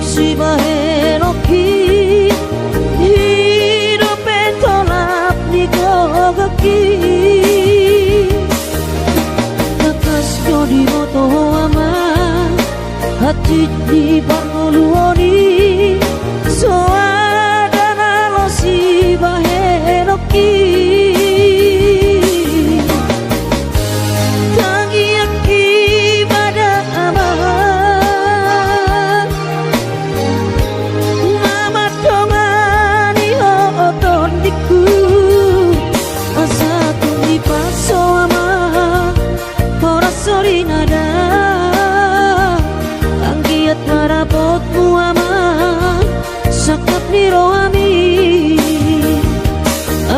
Sibahe roki hidup tolap ni gogaki kakas jodi moto ama hati di baroluoni soadana lo sibahe roki tangi aki pada ama nada anggiat marapotmu ama sakap niro ami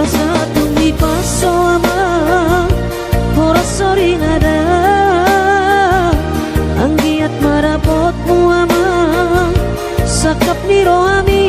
asa tumi paso ama ora sori nada anggiat marapotmu ama sakap niro ami.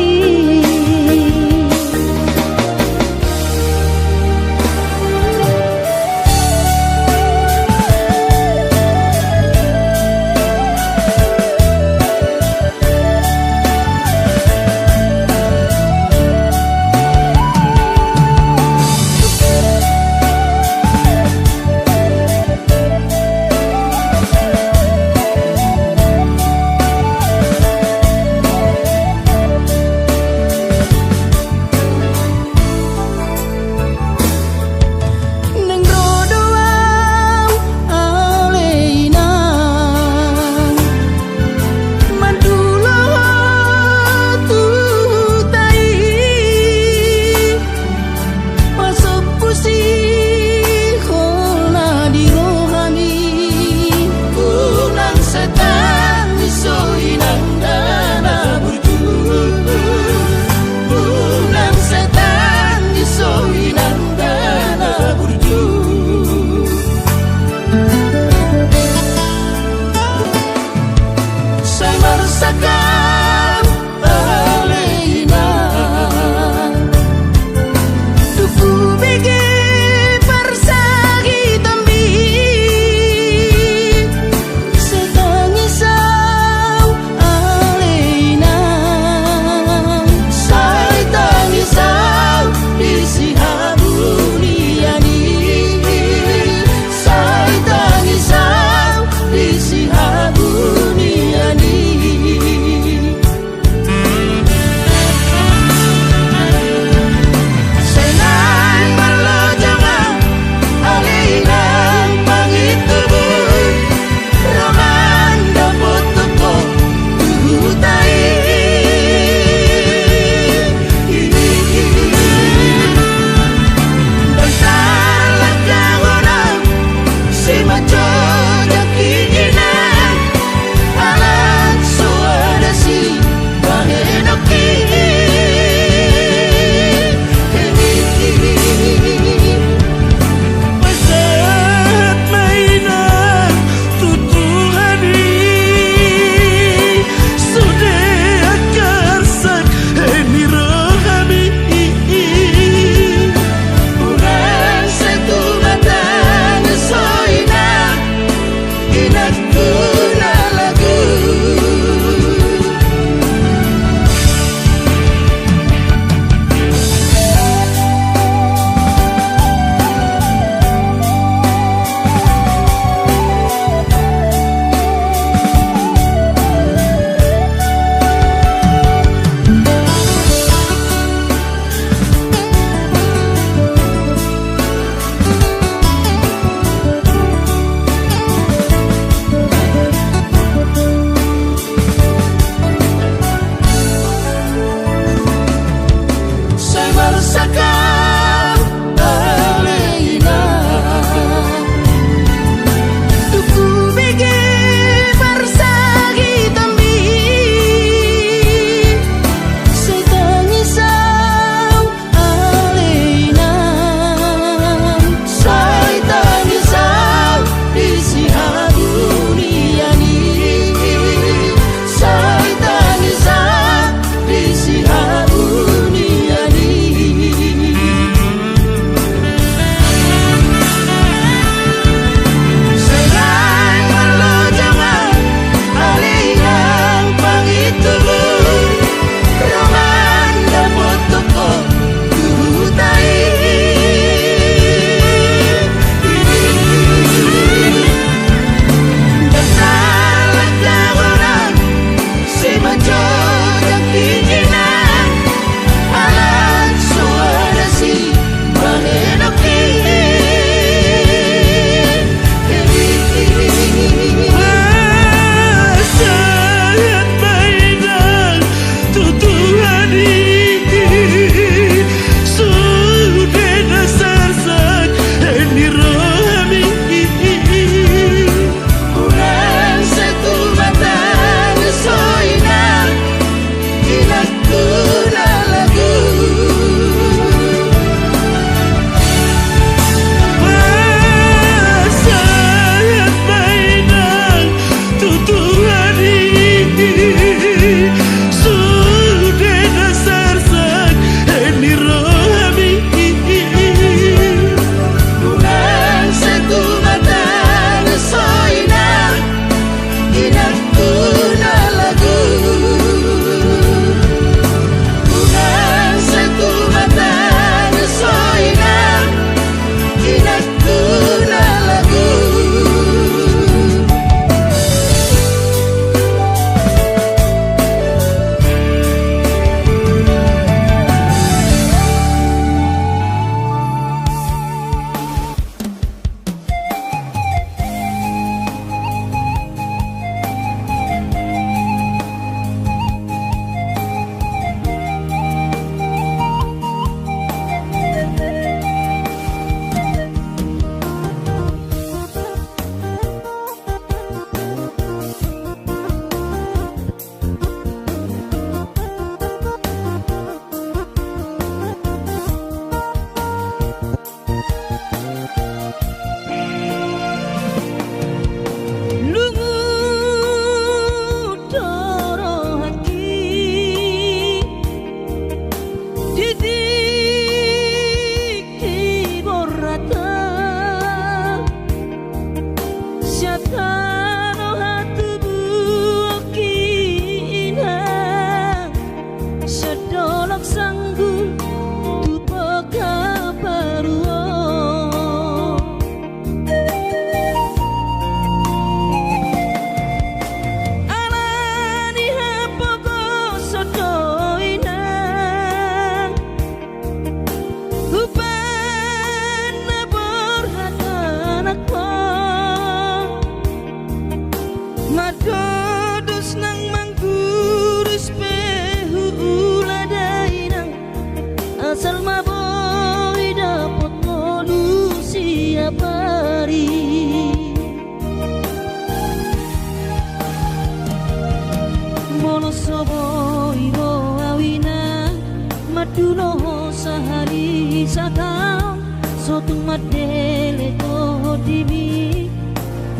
tung madele to dimi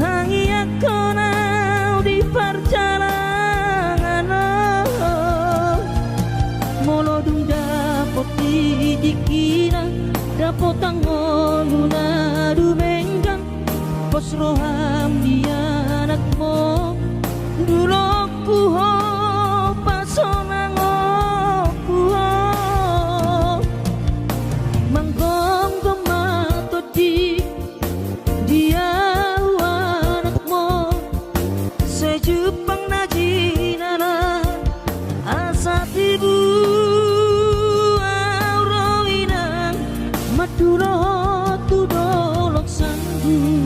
hangi aku nau di perjalanan molo dung dapot di dikira dapot tangoluna dumenggang pos roham dia anakmu dulu kuho pasonang kuho manggong gemato di dia anakmu sejupang najinana asa tibu auroinang maduro tudolok sanggu.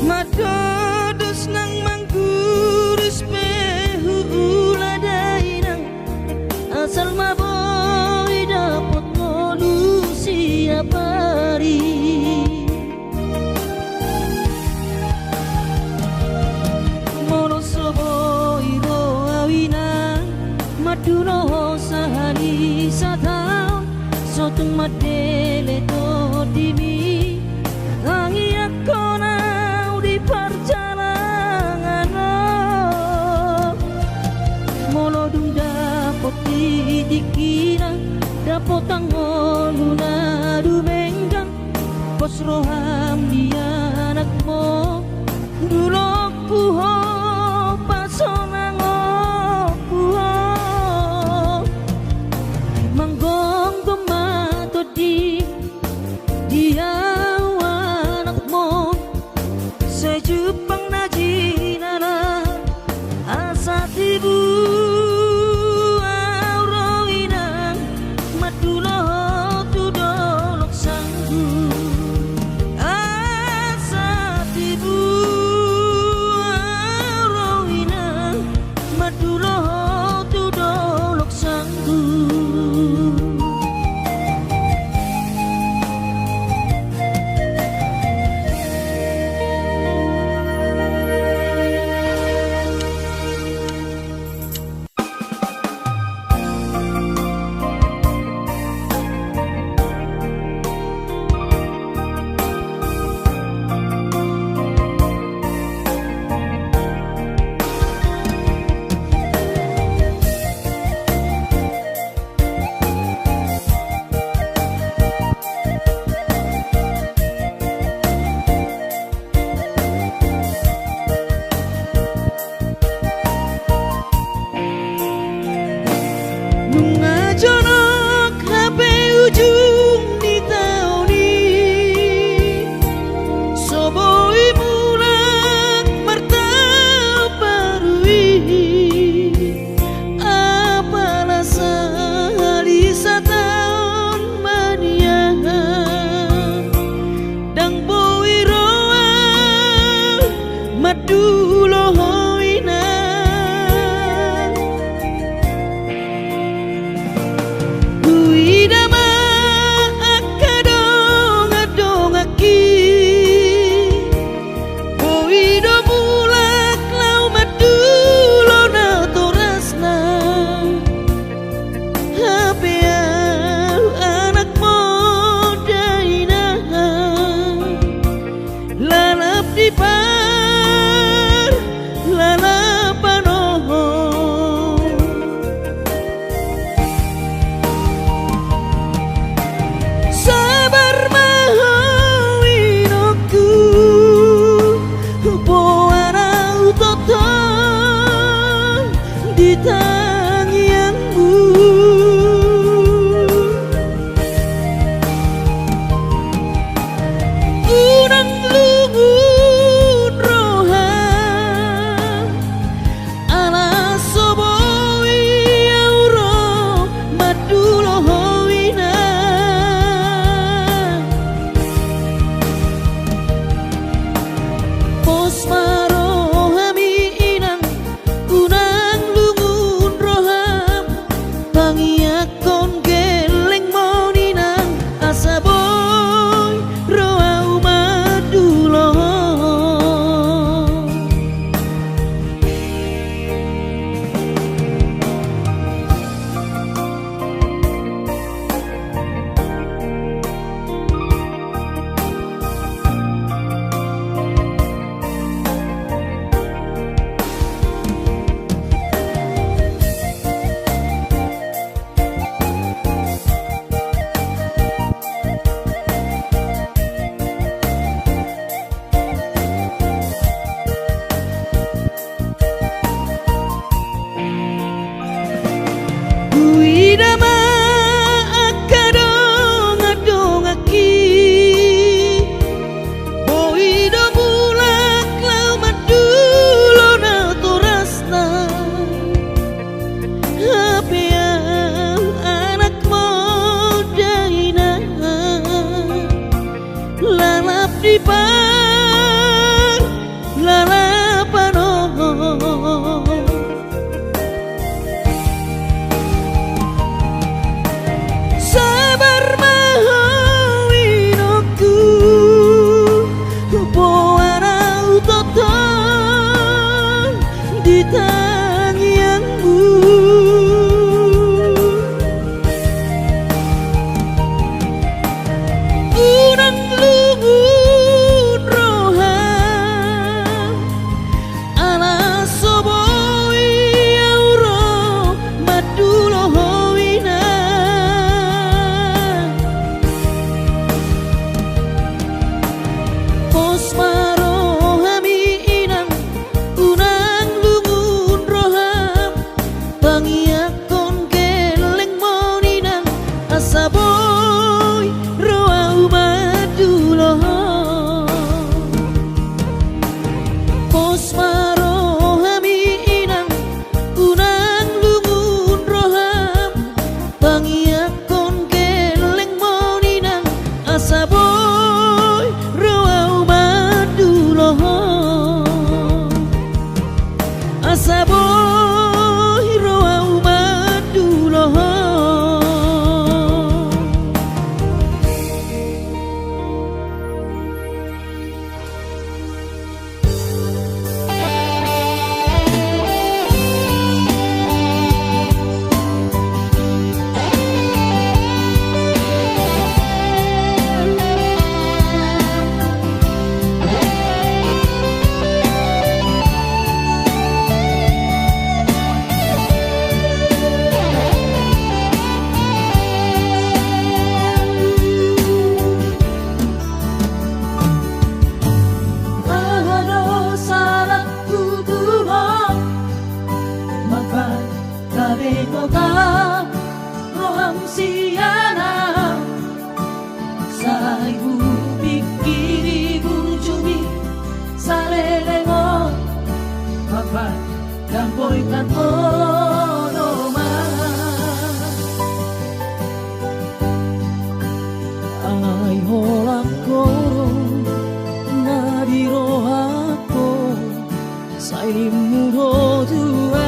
Madodos nang manggurus pehu uladainang asal maboy dapot molusi apari mono soboy ro awina maduno sahani satau sotung madele to dimi hangi aku perjalanan molo dung dapot di dikira dapot tangoluna dumenggang pos roham dia anakmu dulu kuho pasonang kuho manggong gemato di dia sejupang najinana asa tibu auroinang madulo tudolok sanggu asa tibu auroinang madulo tudolok sanggu. Jonok HP ujung di tauni soboi mulak martau parui apalah sehari setahun mania dang boi roa madulo hoina roham siana sa ibu pikiri bunjumi salelengo papa dampoy kanto noma ay holang koro nadiro ako sa ilimuro dua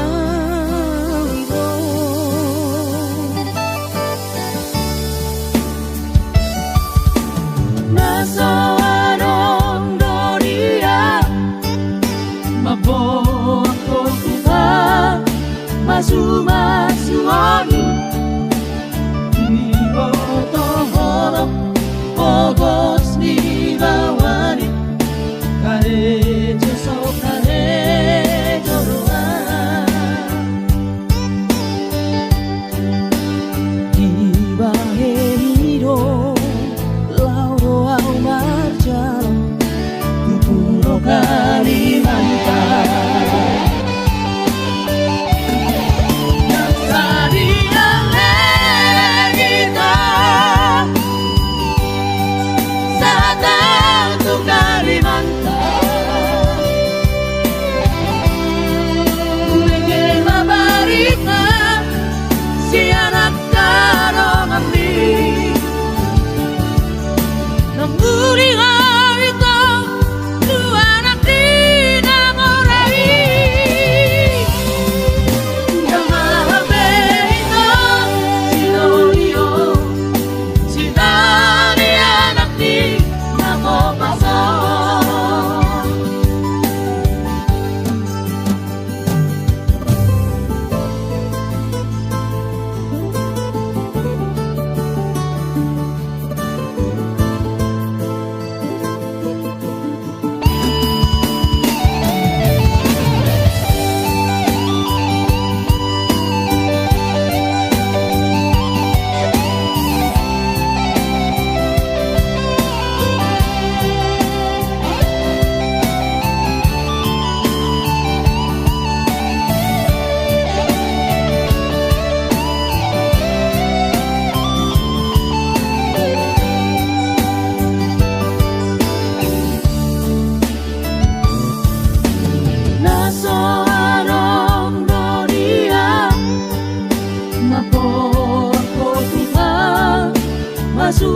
Masu-masuoni Ibotohoro Pogos ni bawani Karejo so karejo roa Ibahe hiro Lauro au marjalo Kupuro Kalimantan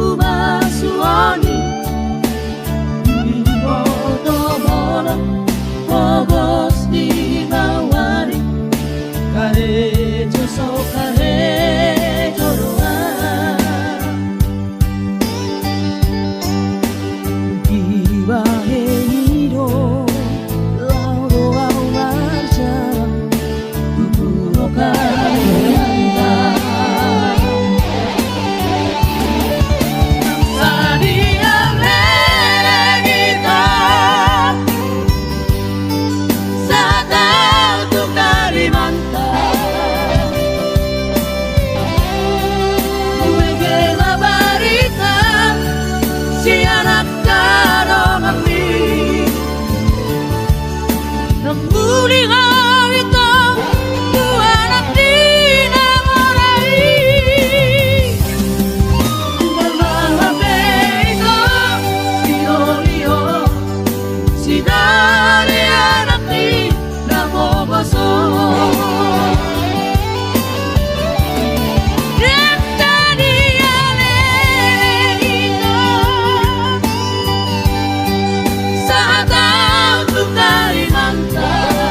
Masu-masuoni Ibotohoro Pogos di bawani Karejo so karejo roa Ibahe hiro Lauro au marjalo Kupuro Kalimantan Kalimantan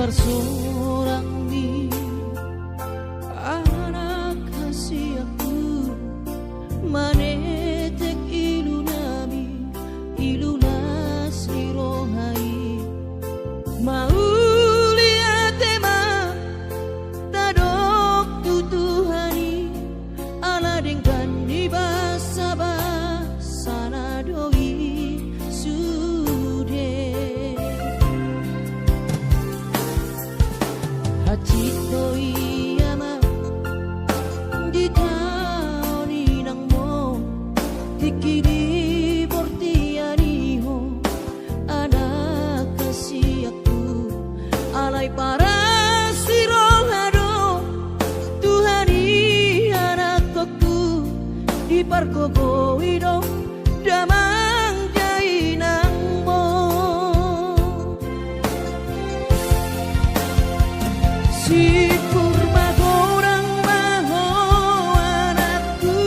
seorang ni anak kasih aku manetek ilu nami ilu nasi rohai mauli atema tadok tutuhani ala dengkan di basaba sana doi sude hachito iyama di taoni nang mo tikiri portianiho anak kasih aku alay para sirohado Tuhani anak aku di parkogo ido damang jai nang mo si kurma gorang maho anakku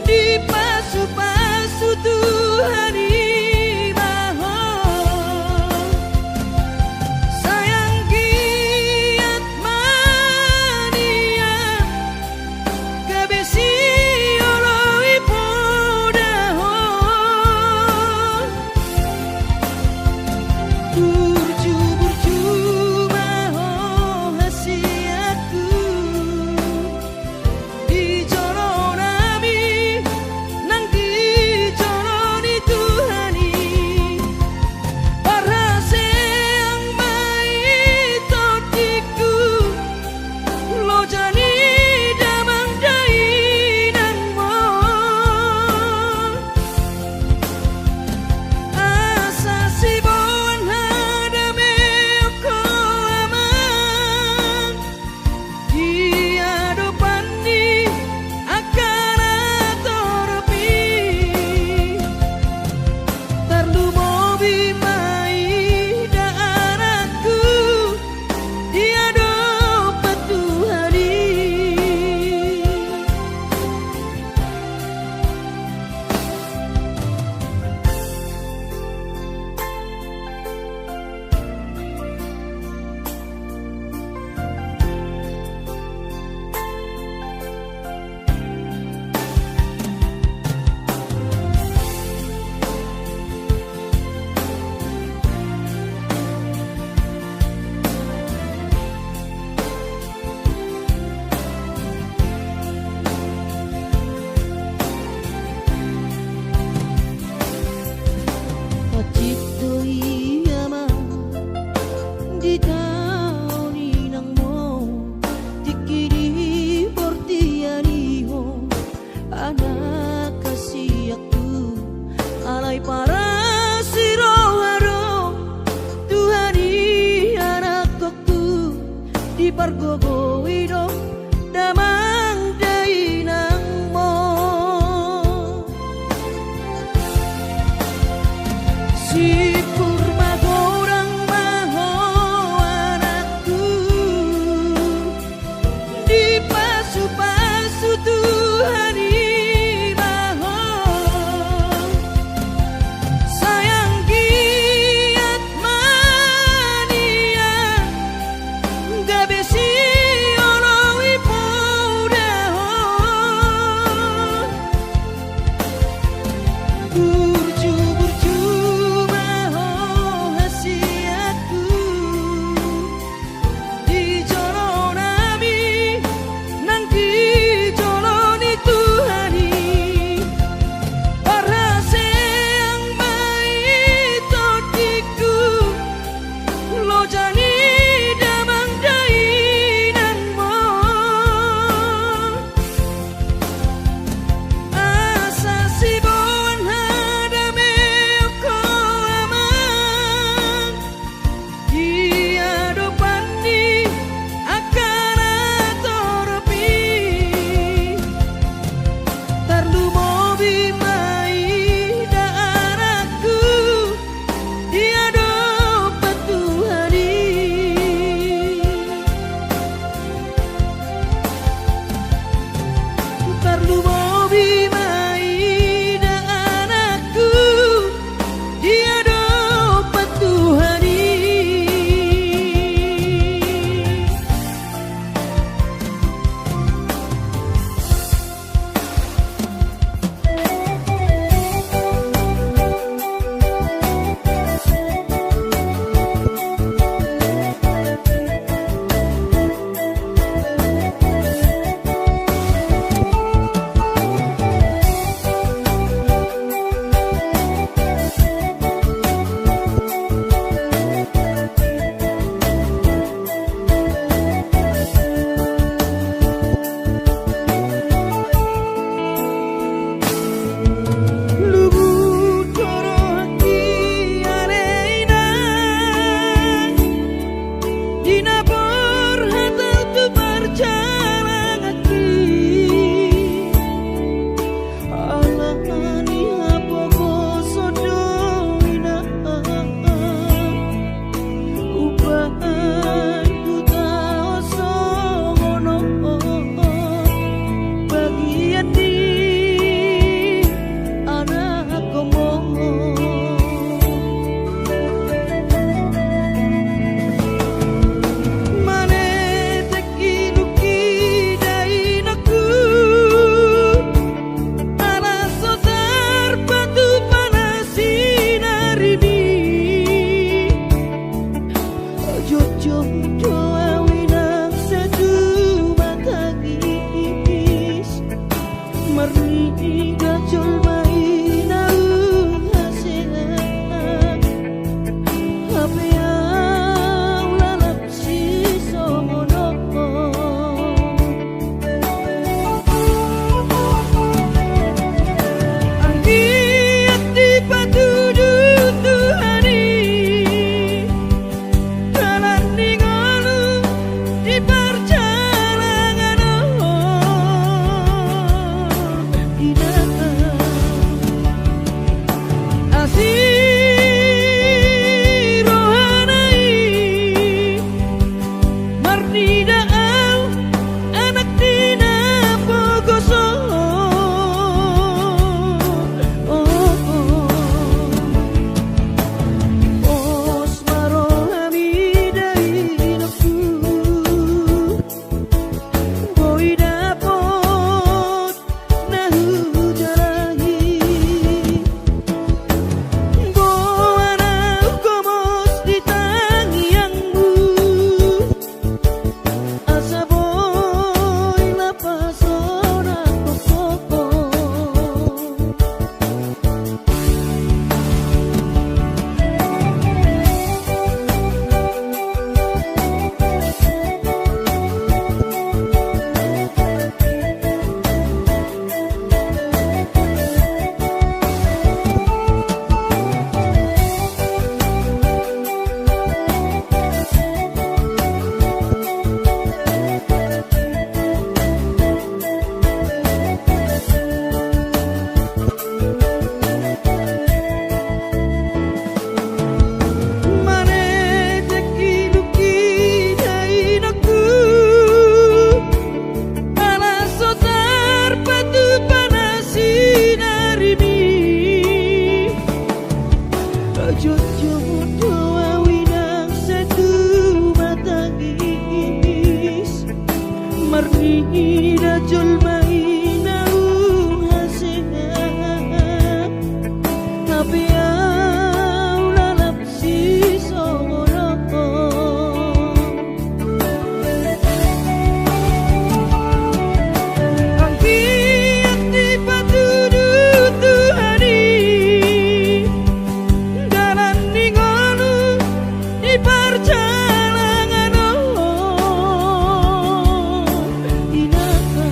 di pasu-pasu Tuhani maho sayang giat mania kabesi oloi podaho burju maho hasiatku di joronami nang di joroni Tuhani parase ang maitotiku lo jani damang dai nang mo asa sibon hadame ko amang dia dopani akan atoropi tarlu mobi mai da anakku dia dopat Tuhani hachito iyama di taoni nang mo tikiri portianiho anak kasih aku alay para sirohado Tuhani anak aku di pargogo ido damang dai nang mo si kurma gorang maho anakku di pasu-pasu Tuhani maho sayang giat mania gabesi oloi nidaan anak dina pogoso. Os marohami dainaku boy dapot nahu jarahi boana komos di tangiangmu asa boy lapas orang koko. Marnida julmaina hasengat tapi au lalap si songoroko angki ati patudu Tuhani dalan ningonu di perjalanan inaka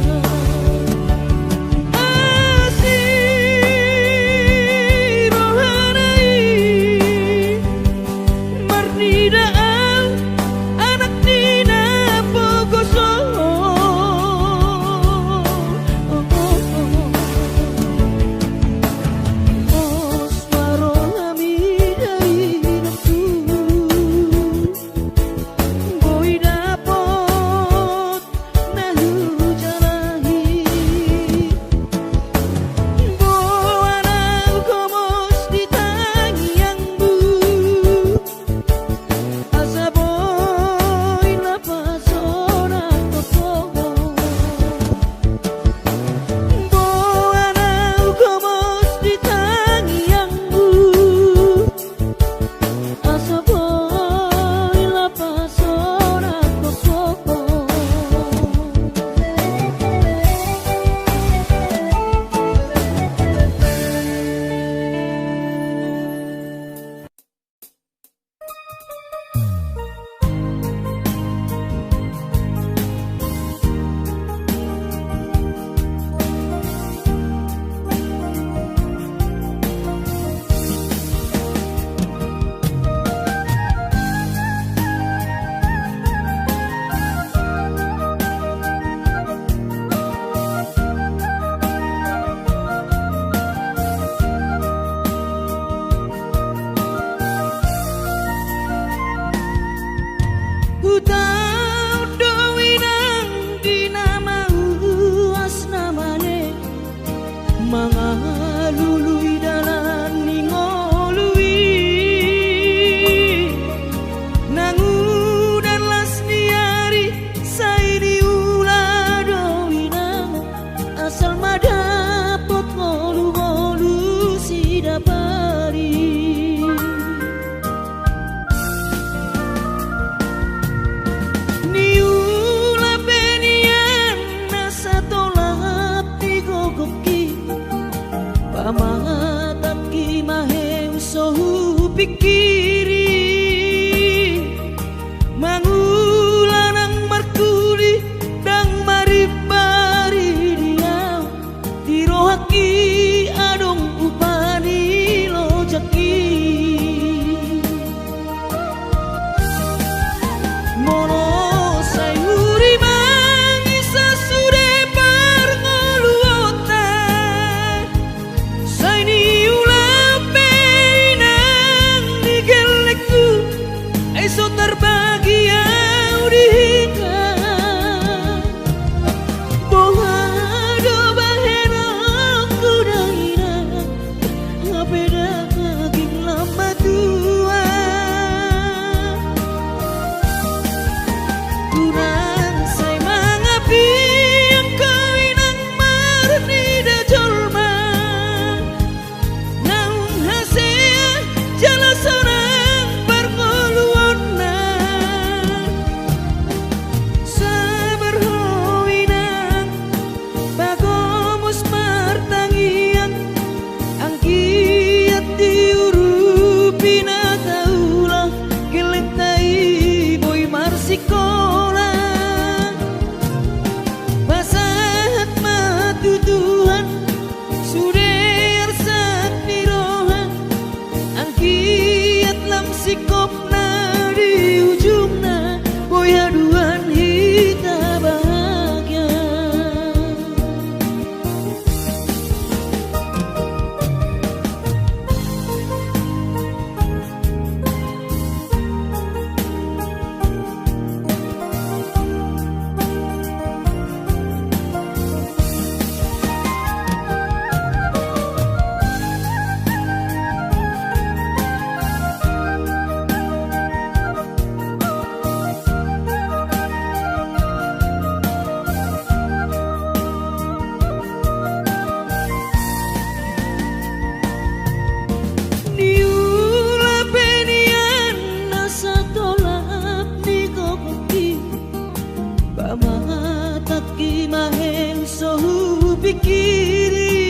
pikiri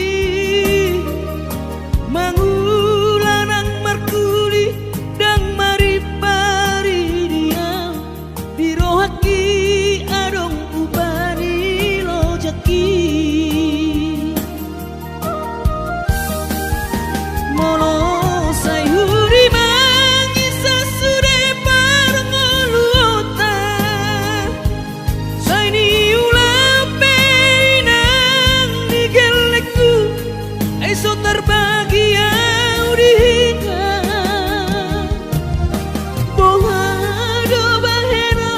mangulanang markuli dang maripari dia birohaki adong ubani lojaki molo sayuri mangisa sude parngoluota sayni ulape nang nigelekku eso terbahagia udika bohado bahero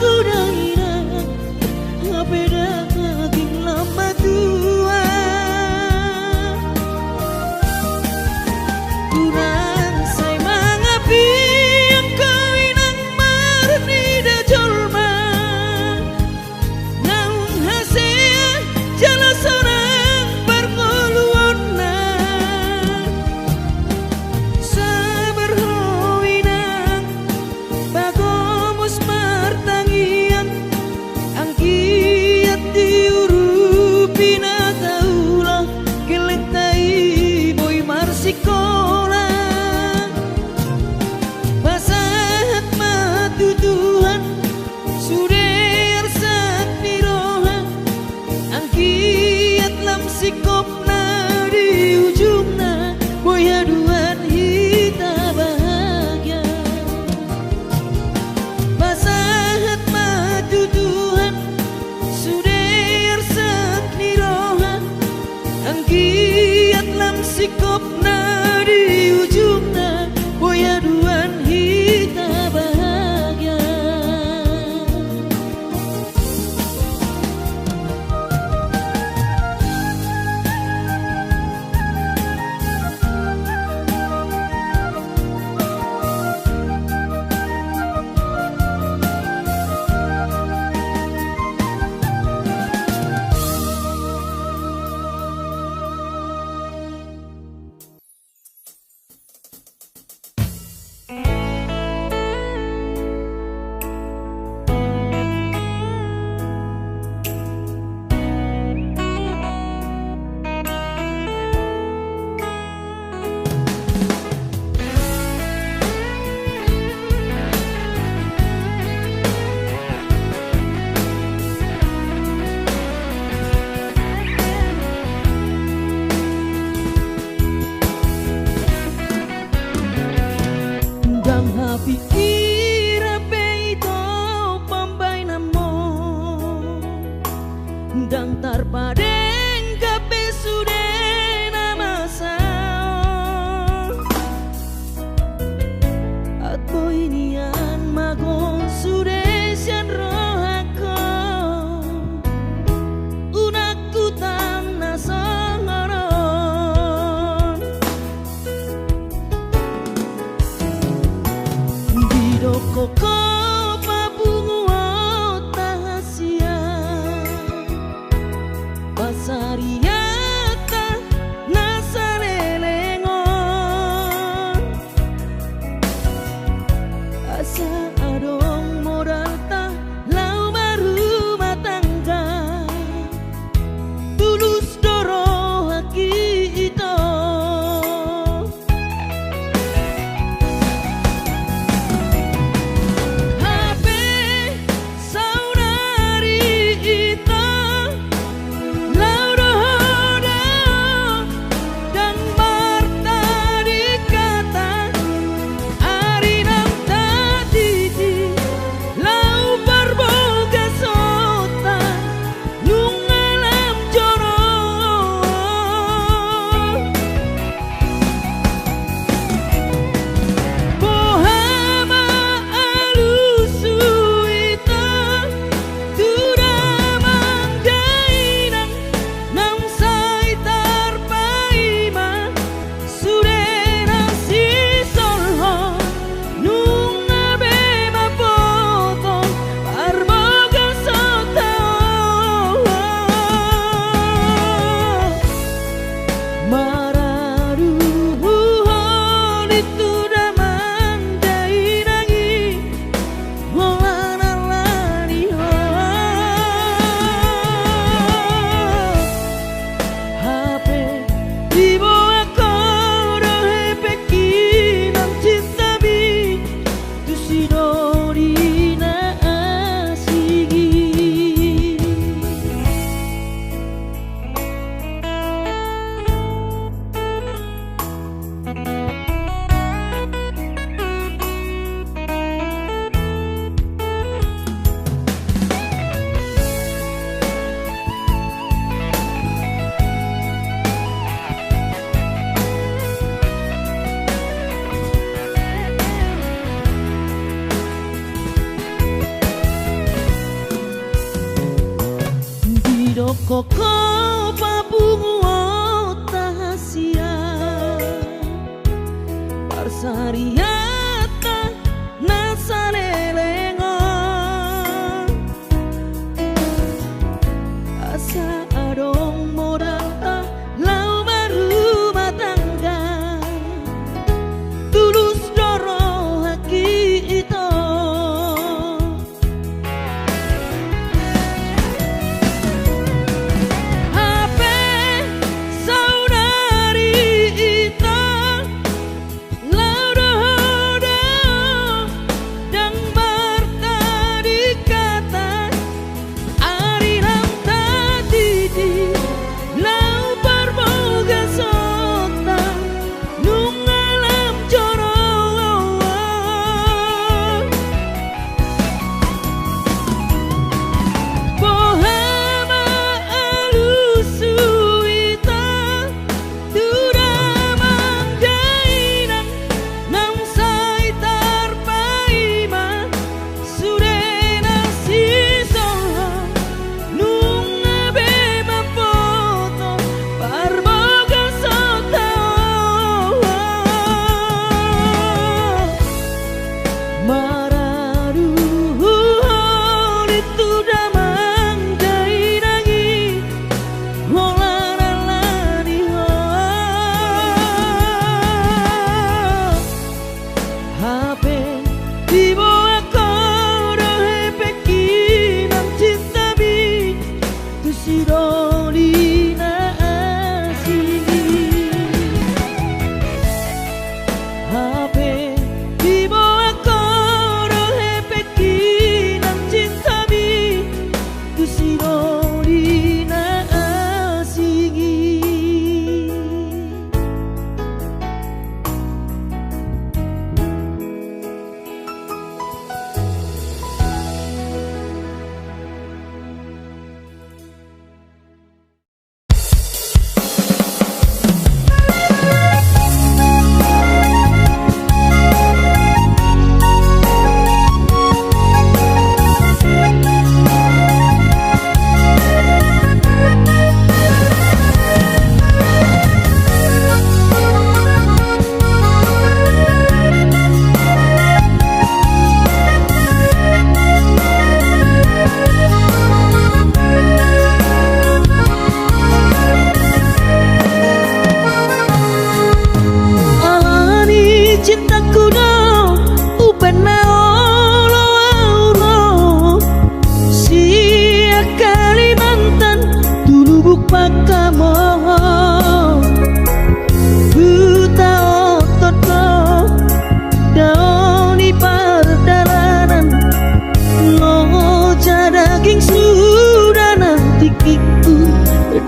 kudaira ngapeda kaging lama tua kurang say mangapi ang kawinang marni da jolma naung hasea jala sorang parngoluon na sabar hoinang bagomos martangian ang kiat diurupi na taulah kelentai boy marsikola basahat matutuhan suder sat miroha ang kiat lam sikop na di ujungna boy aduan hita bahagia basahat matutuhan suder sat miroha ang kiat lam sikop na di ujungna boy aduan hita bahagia dang happy ira peito pambay namo dang tarpadeng kape sude namasa at boy nian magon sude sian rohako unakku tang nasongoron bidoko ko pabungu tahasia Koko papung tahasia Parsariata nasanelengon Asa adong modal tah lau baru matangga Tulus doro haki ito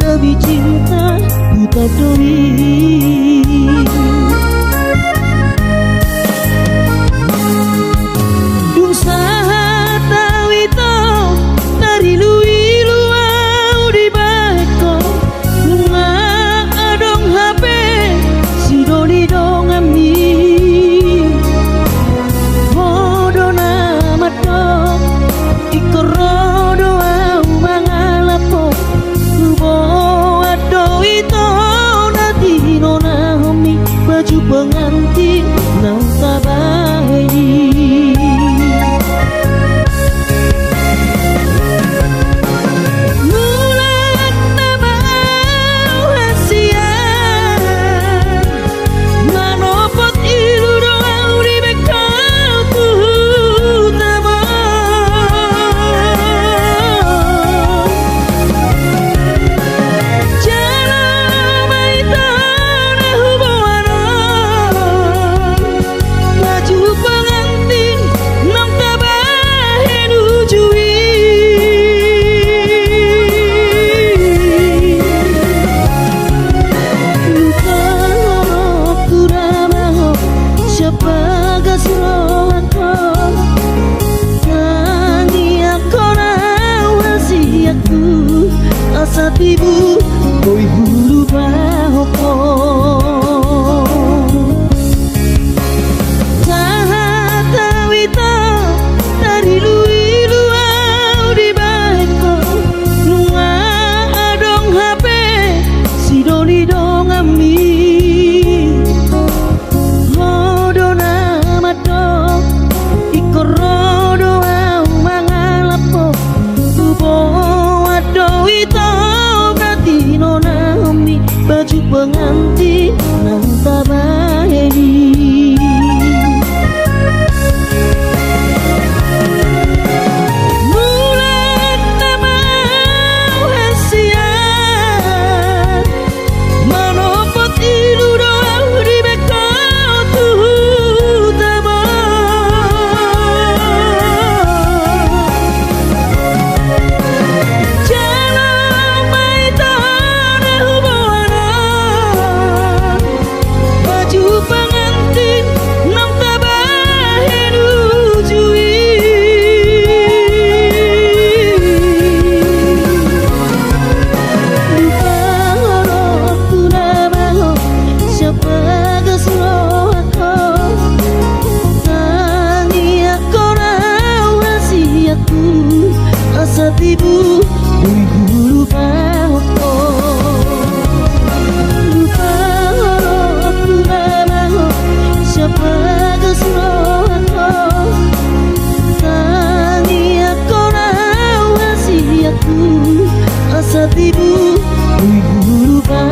Demi cinta buta doi Dung saha tawito dari lui luau di bako Lunga adong HP si doni dong ami Hodo nama dong ikorodo au mangalapo Ito nanti nona homi baju pengantin nang tabahi Mulan tabau hasian manopot ilu doang di bekal tuh Satibu koi bulu bahoko Tahata wita dari lui luau di bako Lunga tibu lupa siapa kesroto tangi aku wasiatku asa tibu lupa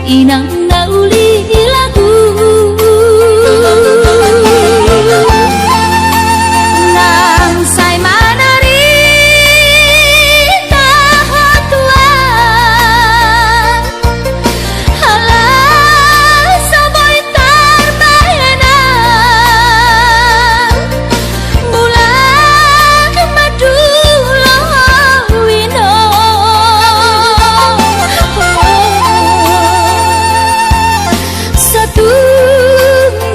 inang nauli lagu nang say manari tahatuan halah saboy tarbayanan bulan maduloh wino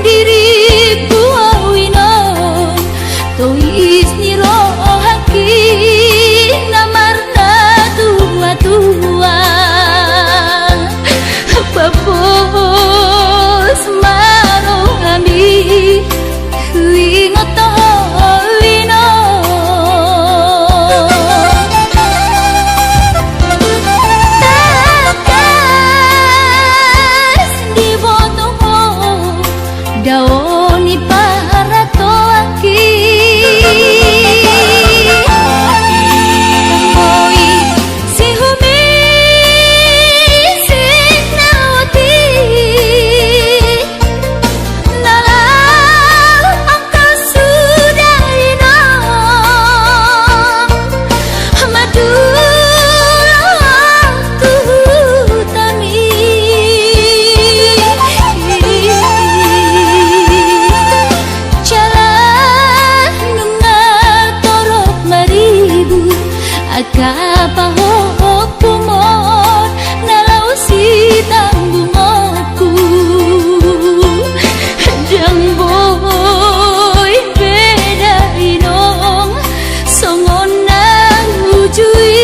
diriku awino tois niro haki namarna tua-tua papos maro kami huingoto wino takas di botoho daoni para toaki Oi si humi sinawati nalang angka sudah ino madulaku tami akapahok kumon nalau si tanggungku jang boy beda inong songon nang ujui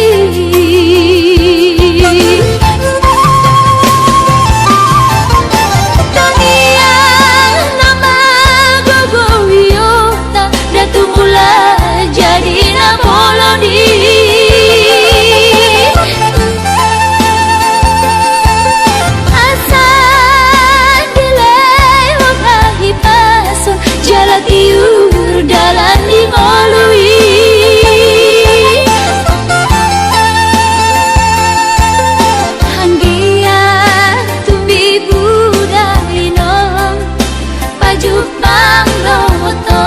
tania nama gogo wiyota datu mula jadi napolodi iur dalan di ngolui hanggia tumbi budak linong pajuk pangloto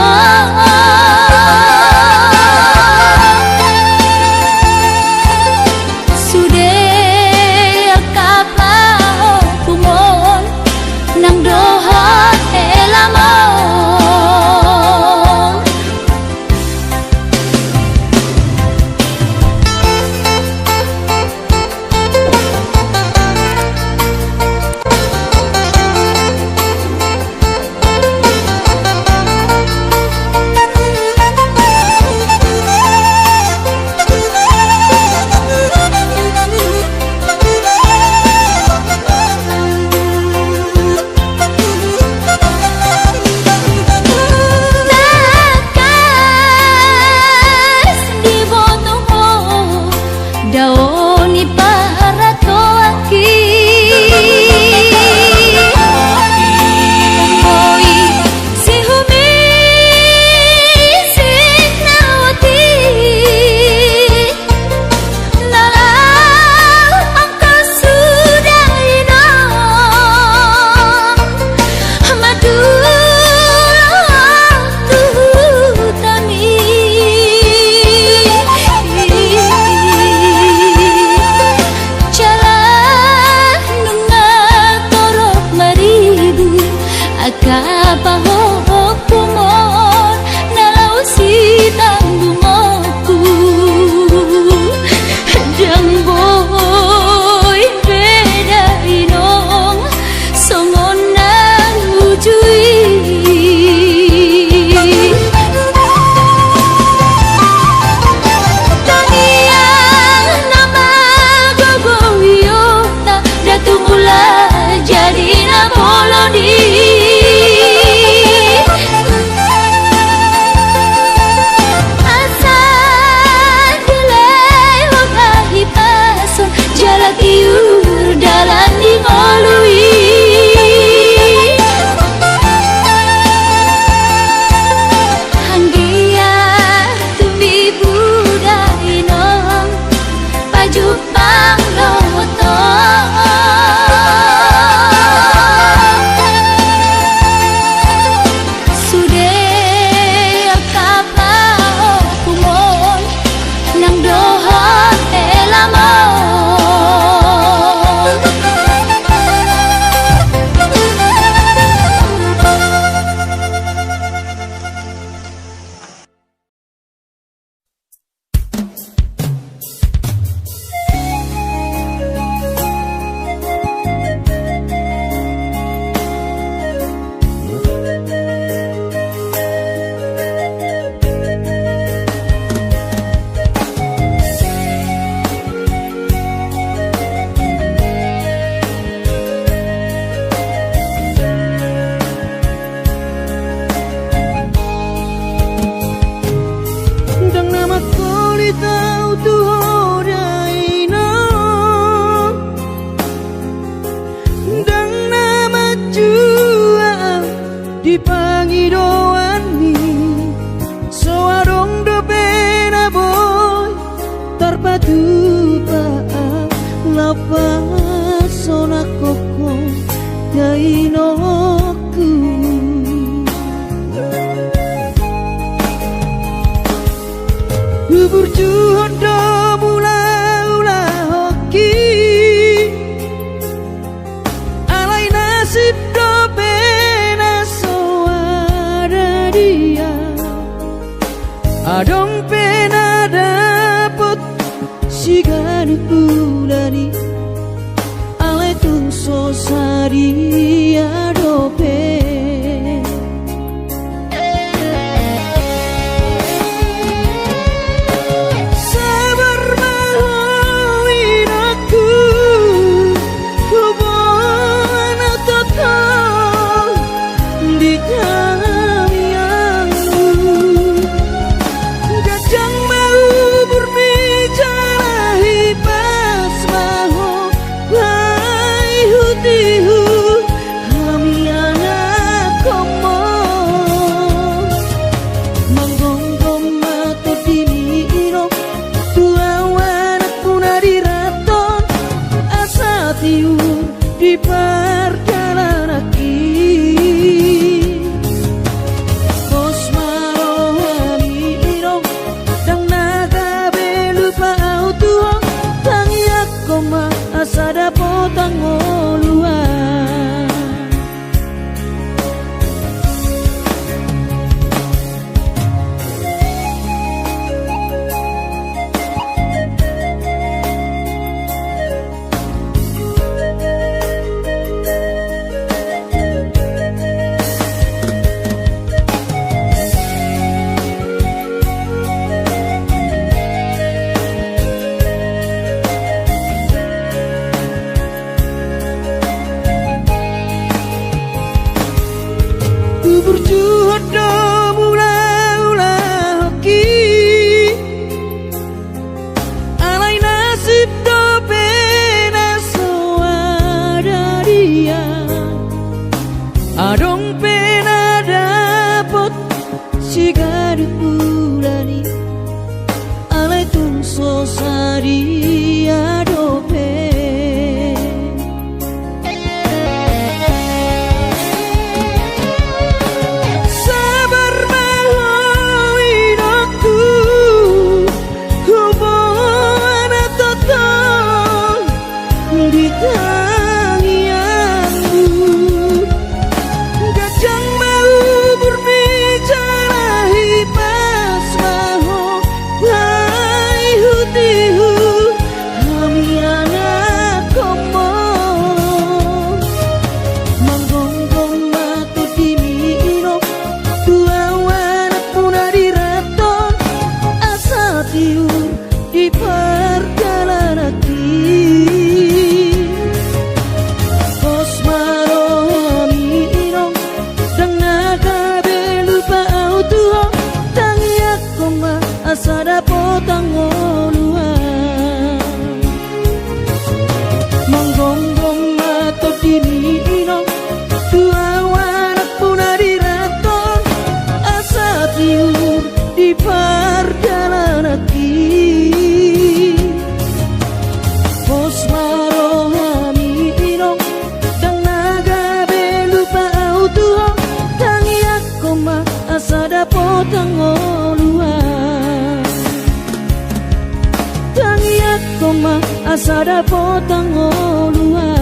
sude kapao kumon nang dohot elamon daoni para toaki oi si humi sinawati nalang angka sudah ino madulaku tami dupa lapa sona koko dainoku Bubur juhondo mula-ula hoki alai nasib do pena soada dia adong pena dapet sigani pulani alai tun sosari adope di perjalanan Bos marohani irong dang naga belupa auto tangi aku ma asada potang oluan berjuhodo mula-ula hoki alai nasib do pena soada dia adong pena dapot sigari pulani alai tun sosari adope di perjalanan Bos marohani irong dang naga belupa auto tangi aku ma asada potang oluan manggonggong mato dini irong dua wanak puna diraton asa tiur di perjalanan Bos marohani irong dang naga belupa auto tangi aku ma asada potang oluan tangi aku ma asada potang oluan